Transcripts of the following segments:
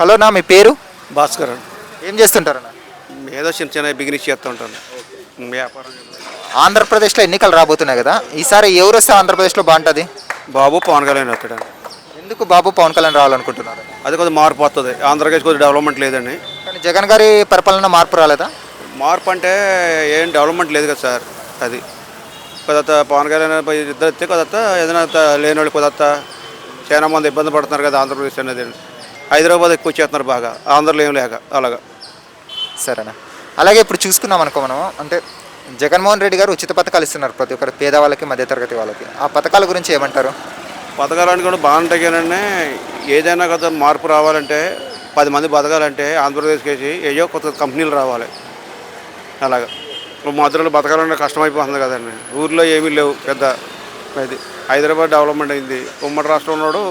Hello నా మీ పేరు? భాస్కర్ అండి. ఏం చేస్తుంటారన్నా? ఏదో చిన్న చిన్న బిజినెస్ చేస్తూ ఉంటాను, వ్యాపారం. ఆంధ్రప్రదేశ్లో ఎన్నికలు రాబోతున్నాయి కదా, ఈసారి ఎవరు వస్తే ఆంధ్రప్రదేశ్లో బాగుంటుంది? బాబు పవన్ కళ్యాణ్ వస్తాడు. ఎందుకు బాబు పవన్ కళ్యాణ్ రావాలనుకుంటున్నారు? అది కొద్దిగా మార్పు వస్తుంది. ఆంధ్రప్రదేశ్ కొద్దిగా డెవలప్మెంట్ లేదండి. కానీ జగన్ గారి పరిపాలన మార్పు రాలేదా? మార్పు అంటే ఏం డెవలప్మెంట్ లేదు కదా సార్. అది కొద్దిగా పవన్ కళ్యాణ్ ఇద్దరు వస్తే కొద్దిగా ఏదైనా లేని వాళ్ళు కొద్దిగా చాలా మంది ఇబ్బంది పడుతున్నారు కదా ఆంధ్రప్రదేశ్ అనేది. హైదరాబాద్ ఎక్కువ చేస్తున్నారు బాగా, ఆంధ్రలో ఏం లేక అలాగా. సరేనా. అలాగే ఇప్పుడు చూసుకున్నాం అనుకో మనం, అంటే జగన్మోహన్ రెడ్డి గారు ఉచిత పథకాలు ఇస్తున్నారు ప్రతి ఒక్కరు, పేదవాళ్ళకి మధ్యతరగతి వాళ్ళకి. ఆ పథకాల గురించి ఏమంటారు? పథకాలన్నీ కూడా బాగుంటాయి కానీ ఏదైనా కదా మార్పు రావాలంటే 10 మంది బతకాలంటే ఆంధ్రప్రదేశ్కి వేసి ఏయో కొత్త కంపెనీలు రావాలి. అలాగా ఇప్పుడు మధురలో బతకాలంటే కష్టమైపోతుంది కదండి. ఊర్లో ఏమీ లేవు పెద్ద. అది హైదరాబాద్ డెవలప్మెంట్ అయింది, ఉమ్మడి రాష్ట్రం ఉన్నాడు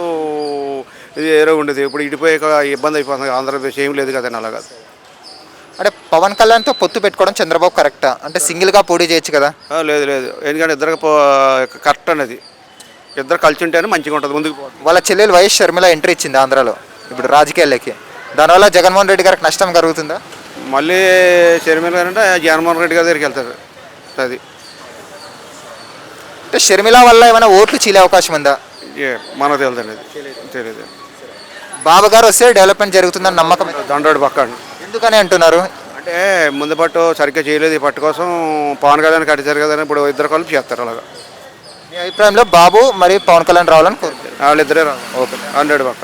ఇది ఏదో ఉండేది. ఇప్పుడు ఇటుపోయాక ఇబ్బంది అయిపోతుంది. ఆంధ్రప్రదేశ్ ఏం లేదు కదండి. అలాగా అంటే పవన్ కళ్యాణ్తో పొత్తు పెట్టుకోవడం చంద్రబాబు కరెక్టా? అంటే సింగిల్గా పోటీ చేయొచ్చు కదా? లేదు లేదు, ఎందుకంటే ఇద్దరు కరెక్ట్ అనేది. ఇద్దరు కలిసి ఉంటేనే మంచిగా ఉంటుంది, ముందుకు పోతుంది. వాళ్ళ చెల్లెలు వైఎస్ షర్మిల ఎంట్రీ ఇచ్చింది ఆంధ్రాలో ఇప్పుడు రాజకీయాల్లోకి. దానివల్ల జగన్మోహన్ రెడ్డి గారికి నష్టం కలుగుతుందా? మళ్ళీ షర్మిల అంటే జగన్మోహన్ రెడ్డి గారి దగ్గరికి వెళ్తారు. అది అంటే షర్మిల వల్ల ఏమైనా ఓట్లు చీలే అవకాశం ఉందా? మనకు తెలియదు, తెలియదు. బాబు గారు వస్తే డెవలప్మెంట్ జరుగుతుందని నమ్మకం. దండోడు పక్క ఎందుకని అంటున్నారు? అంటే ముందు పట్టు సరిగ్గా చేయలేదు, ఈ పట్టు కోసం పవన్ కళ్యాణ్ కట్టించారు కదా, ఇప్పుడు ఇద్దరు కలిపి చేస్తారు. అలాగా మీ అభిప్రాయంలో బాబు మరి పవన్ కళ్యాణ్ రావాలని కోరుకుంటున్నారు? వాళ్ళిద్దరే రావు. ఓకే, 100 పక్క.